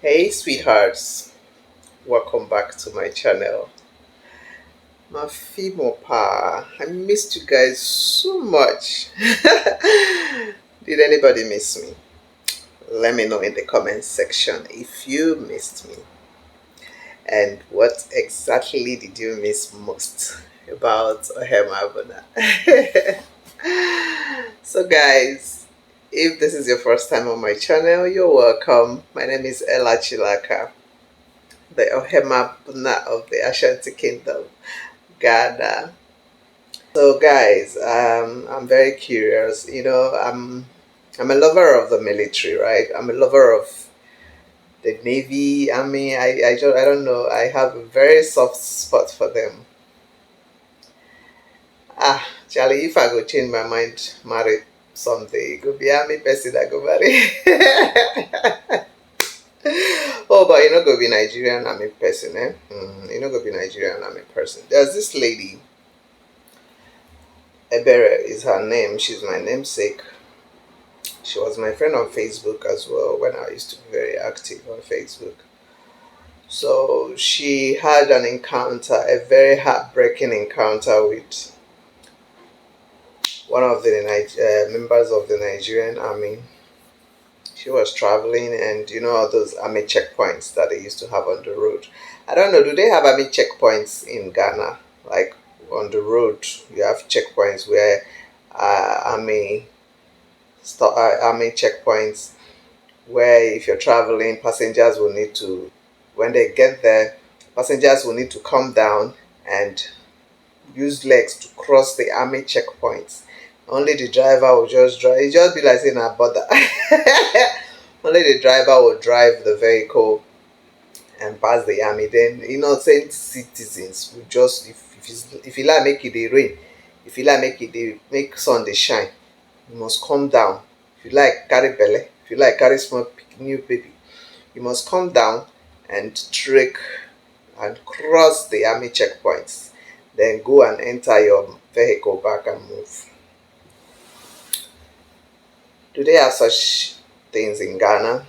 Hey sweethearts, welcome back to my channel. Mafimo Pa, I missed you guys so much. Did anybody miss me? Let me know in the comment section if you missed me. And what exactly did you miss most about Ohema Abuna? So guys, if this is your first time on my channel, you're welcome. My name is Ella Chilaka, the Ohema Abuna of the Ashanti Kingdom, Ghana. So guys, I'm very curious. I'm a lover of the military, right? I'm a lover of the Navy, Army. I don't know. I have a very soft spot for them. Charlie, if I go change my mind, marry someday, it could be Army person that go marry. Oh, but you know, go be Nigerian Army person, eh? You know, go be Nigerian Army person. There's this lady, Ebere is her name. She's my namesake. She was my friend on Facebook as well when I used to be very active on Facebook. So she had an encounter, a very heartbreaking encounter with one of the members of the Nigerian army. She was traveling, and you know all those army checkpoints that they used to have on the road. I don't know, do they have army checkpoints in Ghana? Like on the road, you have checkpoints where army checkpoints where if you're traveling, passengers will need to, when they get there, passengers will need to come down and use legs to cross the army checkpoints. Only the driver will just drive. It just be like saying a border. Only the driver will drive the vehicle and pass the army. Then innocent citizens will just, if you like make it the rain, if you like make it the make sun they shine, you must come down. If you like carry belly, if you like carry small new baby, you must come down and trek and cross the army checkpoints. Then go and enter your vehicle back and move. Do they have such things in Ghana?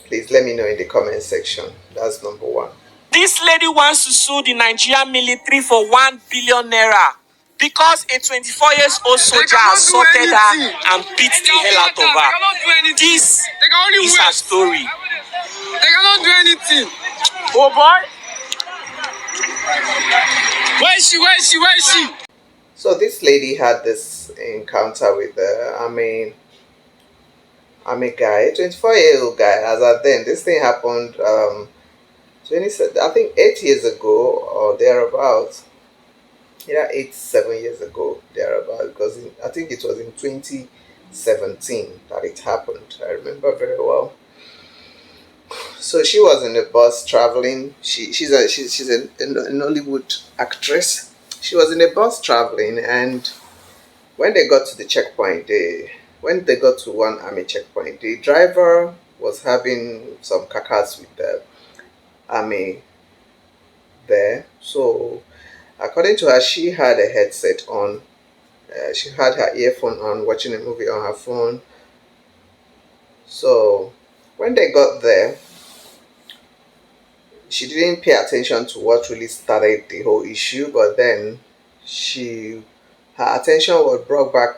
Please let me know in the comment section. That's number one. This lady wants to sue the Nigerian military for 1 billion naira because a 24 years old soldier assaulted her and beat the hell out of her. This is her story. They cannot do anything. Oh boy. Where is she? Where is she? Where is she? So this lady had this encounter with the army guy, 24-year-old guy. As at then, this thing happened 20, I think 8 years ago or thereabouts. Yeah, 7 years ago thereabout, because I think it was in 2017 that it happened. I remember very well. So she was in the bus traveling. She's an Hollywood actress. She was in a bus traveling, and when they got to the checkpoint, when they got to one army checkpoint, the driver was having some cacas with the army there. So according to her, she had a headset on. She had her earphone on, watching a movie on her phone. So when they got there, she didn't pay attention to what really started the whole issue, but then her attention was brought back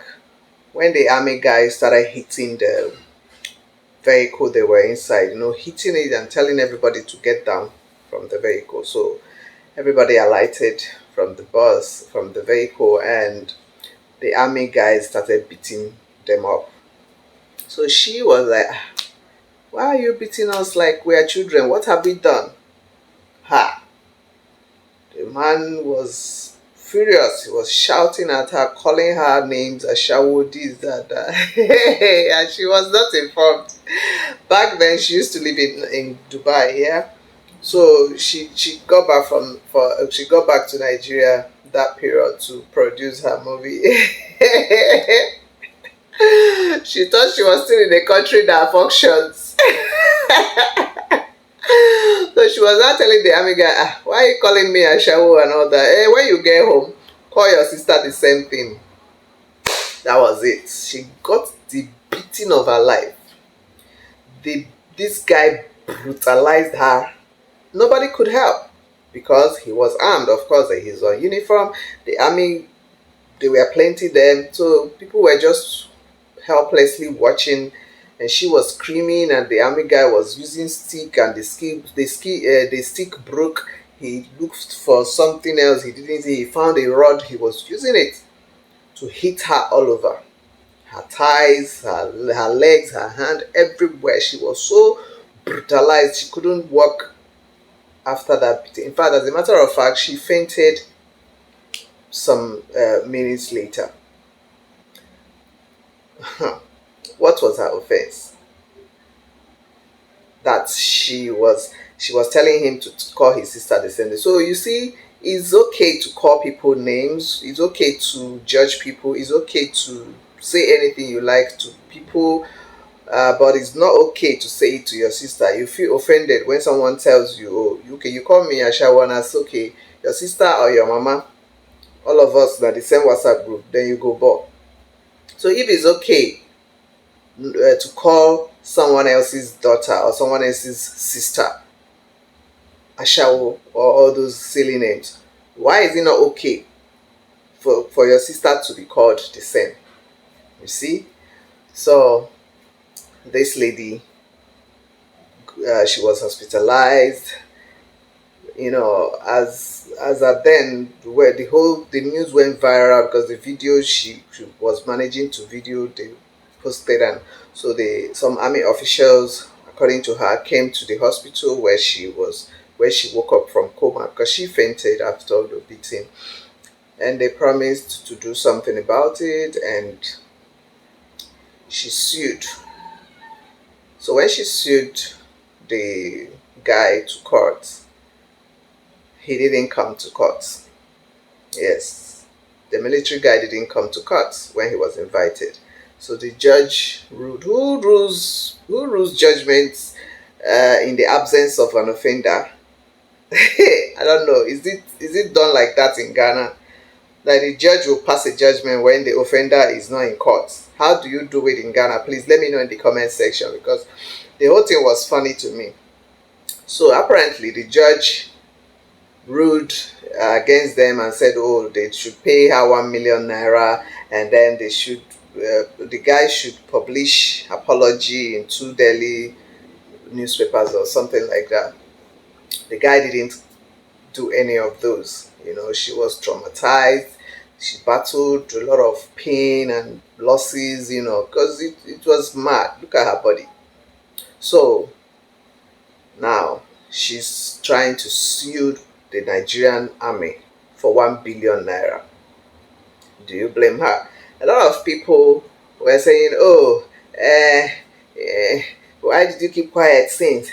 when the army guys started hitting the vehicle they were inside, hitting it and telling everybody to get down from the vehicle. So everybody alighted from the bus, from the vehicle, and the army guys started beating them up. So she was like, why are you beating us like we are children? What have we done? Ha! The man was furious. He was shouting at her, calling her names, Ashawo, this, that, that. And she was not informed. Back then, she used to live in Dubai, yeah. So she got back she got back to Nigeria that period to produce her movie. She thought she was still in a country that functions. So she was not telling the army guy, why are you calling me Ashawo and all that? Hey, when you get home, call your sister the same thing. That was it. She got the beating of her life. This guy brutalized her. Nobody could help because he was armed. Of course, he's on uniform. The army, there were plenty there, so people were just helplessly watching. And she was screaming, and the army guy was using stick, and the stick broke. He looked for something else. He didn't see. He found a rod. He was using it to hit her all over, her thighs, her legs, her hand, everywhere. She was so brutalized. She couldn't walk after that beating. In fact, as a matter of fact, she fainted some minutes later. What was her offense? That she was telling him to call his sister the same day. So you see, it's okay to call people names. It's okay to judge people. It's okay to say anything you like to people. But it's not okay to say it to your sister. You feel offended when someone tells you, "Oh, okay, you call me Ashawana." It's okay. Your sister or your mama, all of us are the same WhatsApp group. Then you go back. So if it's okay to call someone else's daughter or someone else's sister Ashawo or all those silly names, why is it not okay for your sister to be called the same? You see? So this lady, she was hospitalized. As at then, where the news went viral because the video she was managing to video, they posted. And so some army officials, according to her, came to the hospital where she woke up from coma because she fainted after the beating, and they promised to do something about it, and she sued. So when she sued the guy to court, he didn't come to court. Yes, the military guy didn't come to court when he was invited. So the judge ruled, who rules judgments in the absence of an offender. I don't know. Is it done like that in Ghana? That the judge will pass a judgment when the offender is not in court. How do you do it in Ghana? Please let me know in the comment section, because the whole thing was funny to me. So apparently the judge ruled against them and said, oh, they should pay her 1 million naira, and then the guy should publish apology in two daily newspapers or something like that. The guy didn't do any of those. She was traumatized. She battled a lot of pain and losses, because it was mad. Look at her body. So now she's trying to sue the Nigerian army for 1 billion naira. Do you blame her? A lot of people were saying, oh, why did you keep quiet since?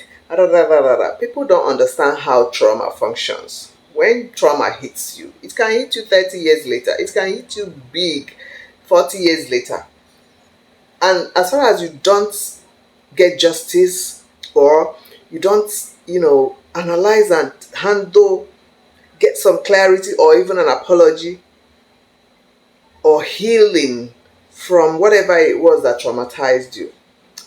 People don't understand how trauma functions. When trauma hits you, it can hit you 30 years later. It can hit you big 40 years later. And as far as you don't get justice, or you don't, analyze and handle, get some clarity or even an apology or healing from whatever it was that traumatized you,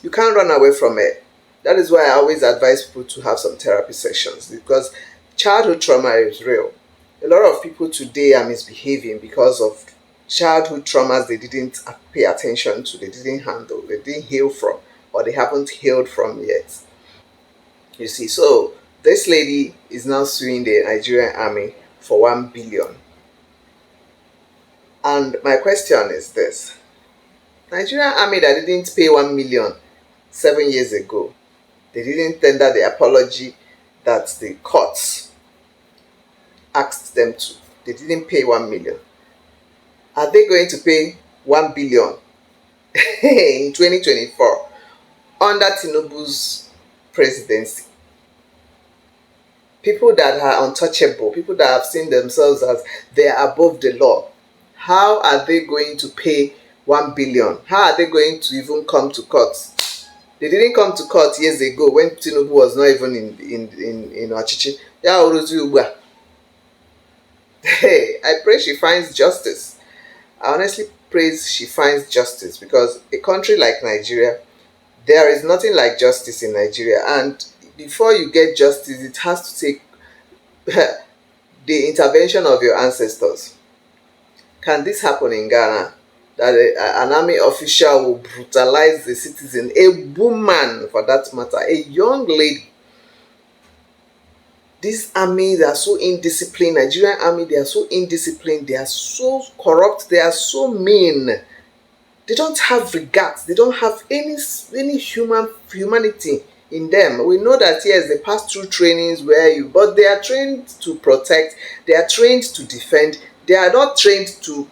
you can't run away from it. That is why I always advise people to have some therapy sessions, because childhood trauma is real. A lot of people today are misbehaving because of childhood traumas they didn't pay attention to, they didn't handle, they didn't heal from, or they haven't healed from yet. You see, so this lady is now suing the Nigerian army for 1 billion. And my question is this: Nigerian army that didn't pay 1 million 7 years ago, they didn't tender the apology that the courts asked them to. They didn't pay 1 million. Are they going to pay 1 billion in 2024 under Tinubu's presidency? People that are untouchable, people that have seen themselves as they are above the law, how are they going to pay 1 billion? How are they going to even come to court? They didn't come to court years ago when Tinubu was not even in Achichi. Hey, I pray she finds justice. I honestly pray she finds justice, because a country like Nigeria, there is nothing like justice in Nigeria. And before you get justice, it has to take the intervention of your ancestors. Can this happen in Ghana? That an army official will brutalize the citizen, a woman for that matter, a young lady. This army, they are so indisciplined. Nigerian army, they are so indisciplined. They are so corrupt. They are so mean. They don't have regards. They don't have any humanity in them. We know that yes, they pass through trainings but they are trained to protect. They are trained to defend. They are not trained to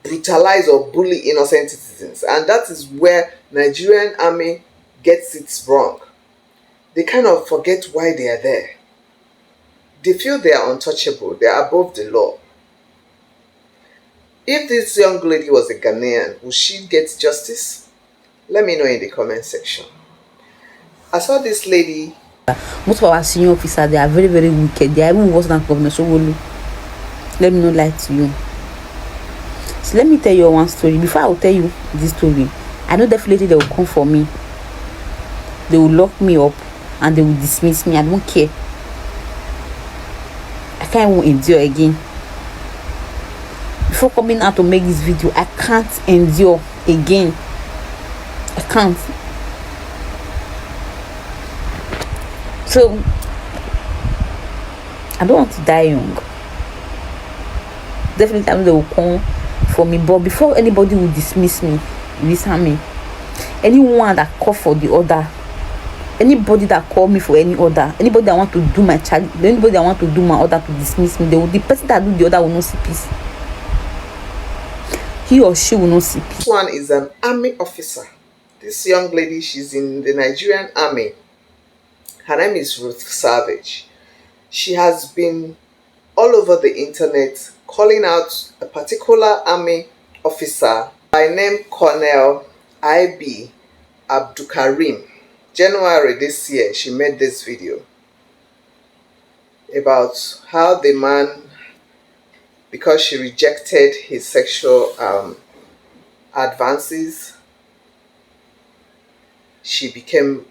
brutalize or bully innocent citizens, and that is where Nigerian army gets it wrong. They kind of forget why they are there. They feel they are untouchable, they are above the law. If this young lady was a Ghanaian, would she get justice? Let me know in the comment section. I saw this lady. Most of our senior officers, they are very, very wicked. They are even worse than Governor Sowolu. Let me not lie to you. So let me tell you one story. Before I will tell you this story, I know definitely they will come for me. They will lock me up and they will dismiss me. I don't care. I can't even endure again. Before coming out to make this video, I can't endure again. I can't. So I don't want to die young. Definitely I know they will come for me, but before anybody will dismiss me, dismiss me, anyone that call for the order, anybody that call me for any order, anybody that want to do my charge, anybody that want to do my order to dismiss me, the person that do the order will not see peace. He or she will not see peace. This one is an army officer. This young lady, she's in the Nigerian army. Her name is Ruth Savage. She has been all over the internet calling out a particular army officer by name Colonel I.B. Abdukarim. January this year, she made this video about how the man, because she rejected his sexual advances, she became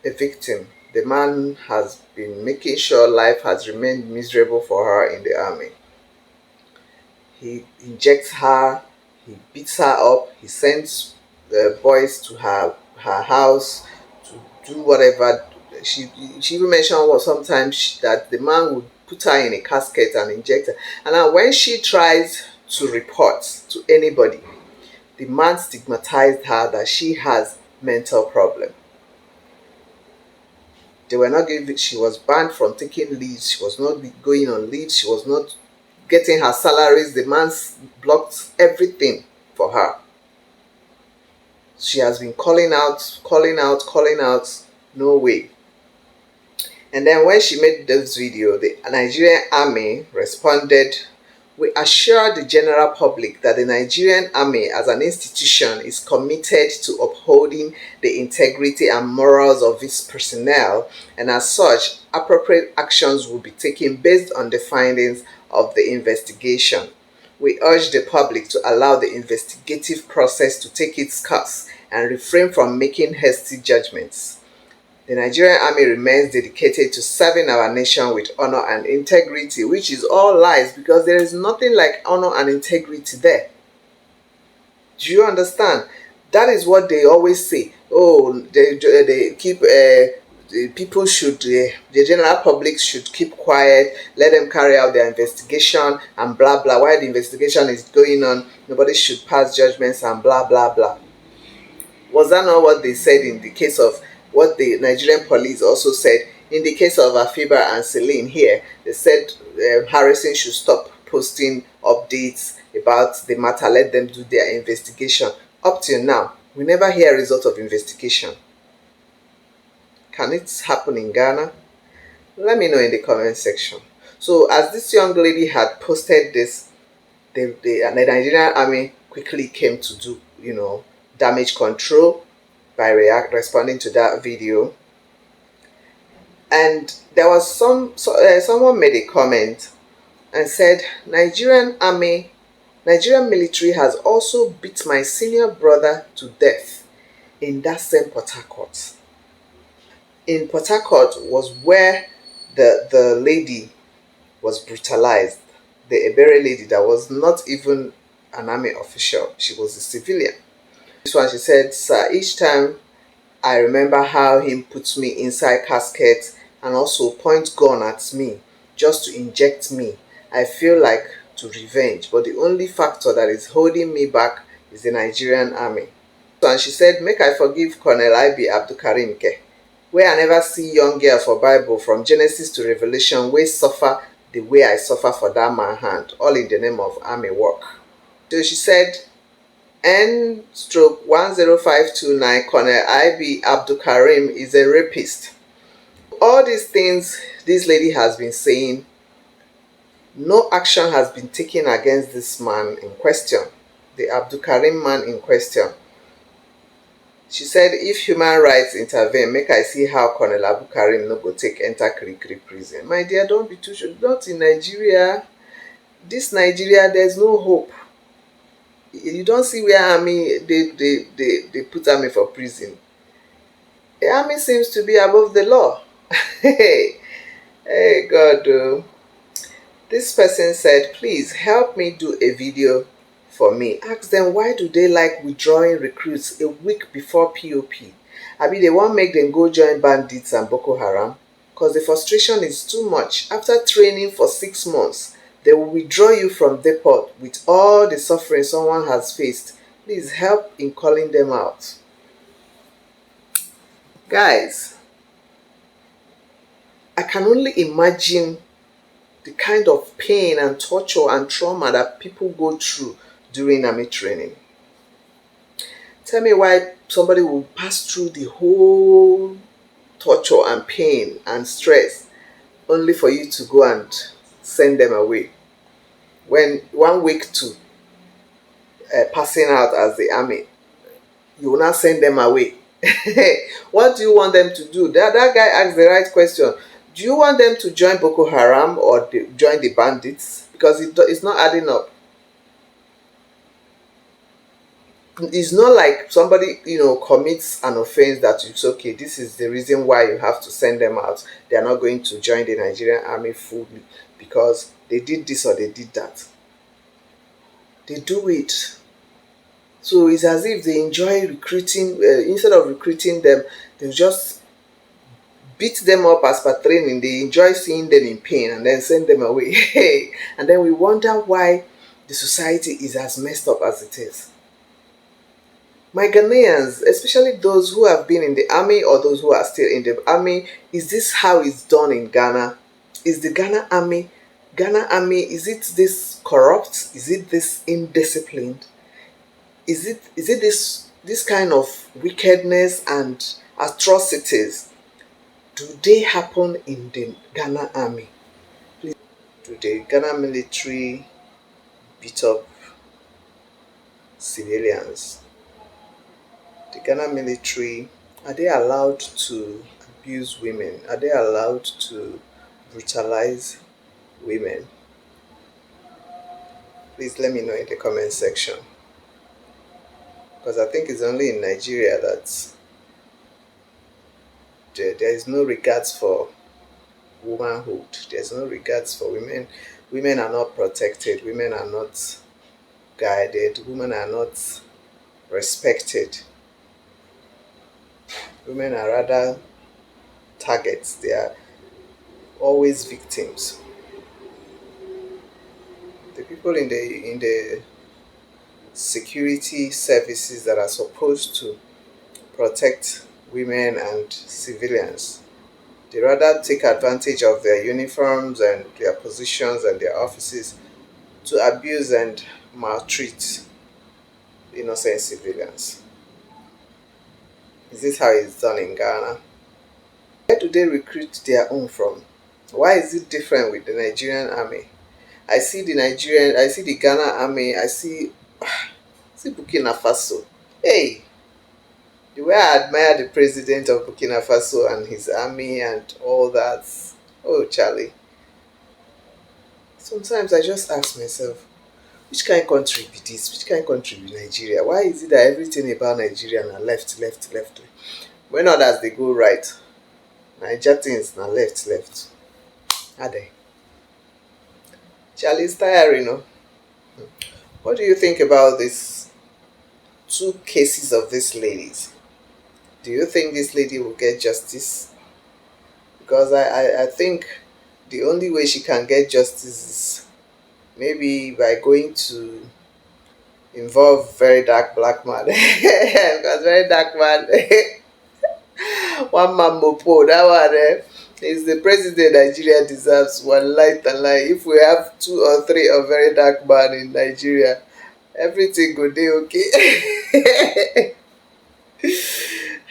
a victim. The man has been making sure life has remained miserable for her in the army. He injects her, he beats her up, he sends the boys to her house to do whatever. She even mentioned sometimes that the man would put her in a casket and inject her. And now when she tries to report to anybody, the man stigmatized her that she has mental problem. They were not giving. She was banned from taking leaves. She was not going on leave. She was not getting her salaries. The man blocked everything for her. She has been calling out. No way. And then when she made this video, the Nigerian army responded, "We assure the general public that the Nigerian army as an institution is committed to upholding the integrity and morals of its personnel, and as such, appropriate actions will be taken based on the findings of the investigation. We urge the public to allow the investigative process to take its course and refrain from making hasty judgments. The Nigerian army remains dedicated to serving our nation with honor and integrity," which is all lies, because there is nothing like honor and integrity there. Do you understand? That is what they always say. Oh, they keep people should, the general public should keep quiet, let them carry out their investigation and blah blah. While the investigation is going on, nobody should pass judgments and blah blah blah. Was that not what they said in the case of what the Nigerian police also said in the case of Afiba and Celine here? They said Harrison should stop posting updates about the matter, let them do their investigation. Up till now, we never hear a result of investigation. Can it happen in Ghana? Let me know in the comment section. So as this young lady had posted this, the Nigerian army quickly came to do, damage control by responding to that video. And there was someone made a comment and said, Nigerian military has also beat my senior brother to death in that same Port Harcourt. in Port Harcourt was where the lady was brutalized. The Ebere lady that was not even an army official, she was a civilian. This one, she said, "Sir, each time I remember how him puts me inside casket and also point gun at me just to inject me. I feel like to revenge, but the only factor that is holding me back is the Nigerian army." And she said, "Make I forgive Colonel IB Abdulkarim Ke, where I never see young girl for Bible from Genesis to Revelation wey suffer the way I suffer for that man hand, all in the name of army work." So she said, N stroke 10529 Colonel IB Abdul Karim is a rapist. All these things this lady has been saying, no action has been taken against this man in question, the Abdul Karim man in question. She said, if human rights intervene, make I see how Colonel Abu Karim no go take enter Kirikiri prison. My dear, don't be too sure. Not in Nigeria. This Nigeria, there's no hope. You don't see where army they put army for prison. The army seems to be above the law. Hey, hey God. This person said, please help me do a video for me. Ask them, why do they like withdrawing recruits a week before POP? I mean, they want make them go join bandits and Boko Haram because the frustration is too much. After training for 6 months, they will withdraw you from depot with all the suffering someone has faced. Please help in calling them out. Guys, I can only imagine the kind of pain and torture and trauma that people go through during army training. Tell me why somebody will pass through the whole torture and pain and stress only for you to go and send them away. When 1 week to passing out as the army, you will not send them away. What do you want them to do? That guy asked the right question. Do you want them to join Boko Haram or join the bandits? Because it's not adding up. It's not like somebody, commits an offense that it's okay, this is the reason why you have to send them out. They are not going to join the Nigerian army fully because they did this or they did that. They do it. So it's as if they enjoy recruiting, instead of recruiting them, they just beat them up as per training. They enjoy seeing them in pain and then send them away. And then we wonder why the society is as messed up as it is. My Ghanaians, especially those who have been in the army or those who are still in the army, is this how it's done in Ghana? Is the Ghana army, is it this corrupt? Is it this indisciplined? Is it this kind of wickedness and atrocities? Do they happen in the Ghana army? Please, do the Ghana military beat up civilians? The Ghana military, are they allowed to abuse women? Are they allowed to brutalize women? Please let me know in the comment section. Because I think it's only in Nigeria that there is no regards for womanhood. There's no regards for women. Women are not protected. Women are not guided. Women are not respected. Women are rather targets. They are always victims. The people in the security services that are supposed to protect women and civilians, they rather take advantage of their uniforms and their positions and their offices to abuse and maltreat innocent civilians. Is this how it's done in Ghana? Where do they recruit their own from? Why is it different with the Nigerian army? I see the Ghana army, I see Burkina Faso. Hey, the way I admire the president of Burkina Faso and his army and all that. Oh, Charlie. Sometimes I just ask myself, which kind of country be this? Which kind of country be Nigeria? Why is it that everything about Nigeria are left? When others they go right? Niger things na left. Are they? Charlie's tiring, no? What do you think about these two cases of these ladies? Do you think this lady will get justice? Because I think the only way she can get justice is maybe by going to involve very dark black man. Because very dark man, one man mopo, that one is the president Nigeria deserves. One light and lie. If we have 2 or 3 of very dark man in Nigeria, everything go dey okay.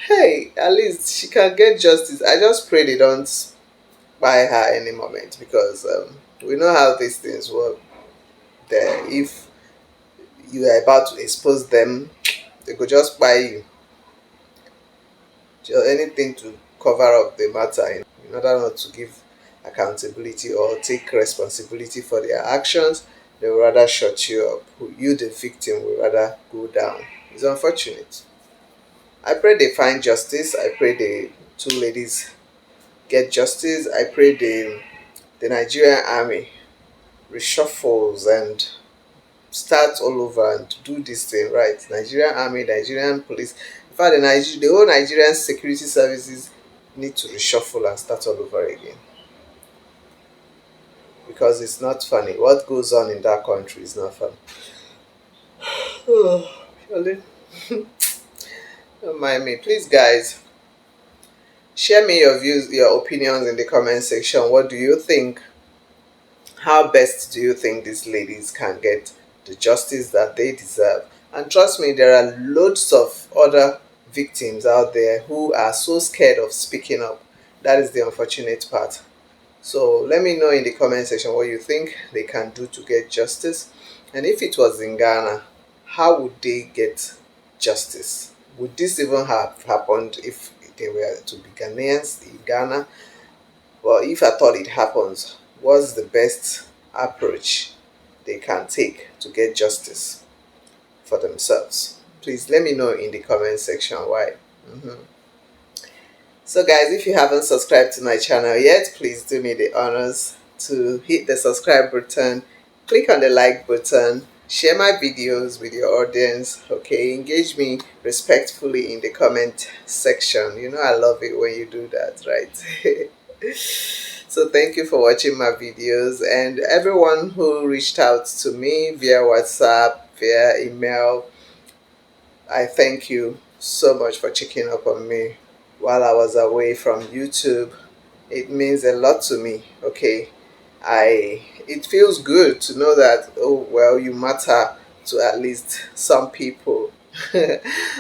Hey, at least she can get justice. I just pray they don't buy her any moment because we know how these things work. There, if you are about to expose them, they could just buy you. Just anything to cover up the matter in order not to give accountability or take responsibility for their actions. They will rather shut you up. You, the victim, will rather go down. It's unfortunate. I pray they find justice. I pray the 2 ladies get justice. I pray the Nigerian army reshuffles and starts all over and do this thing right. Nigerian army, Nigerian police, in fact the whole Nigerian security services need to reshuffle and start all over again. Because it's not funny. What goes on in that country is not fun. Oh, surely. Don't mind me. Please guys, share me your views, your opinions in the comment section. What do you think? How best do you think these ladies can get the justice that they deserve? And trust me, there are loads of other victims out there who are so scared of speaking up. That is the unfortunate part. So let me know in the comment section what you think they can do to get justice. And if it was in Ghana, how would they get justice? Would this even have happened if they were to be Ghanaians in Ghana? Well, if I thought it happens, what's the best approach they can take to get justice for themselves? Please let me know in the comment section why. So guys, if you haven't subscribed to my channel yet, please do me the honors to hit the subscribe button, click on the like button, share my videos with your audience, okay? Engage me respectfully in the comment section. You know I love it when you do that, right? So thank you for watching my videos, and everyone who reached out to me via WhatsApp, via email, I thank you so much for checking up on me while I was away from YouTube. It means a lot to me, okay? It feels good to know that, oh well, you matter to at least some people.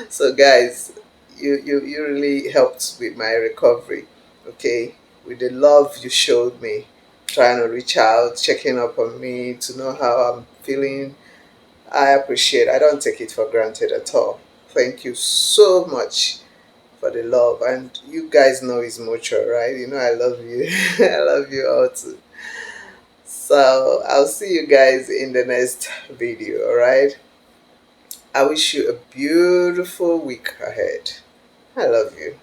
So guys, you really helped with my recovery, okay? With the love you showed me, trying to reach out, checking up on me to know how I'm feeling. I appreciate. I don't take it for granted at all. Thank you so much for the love, and you guys know it's mutual, right? You know I love you. I love you all too. So I'll see you guys in the next video. All right, I wish you a beautiful week ahead. I love you.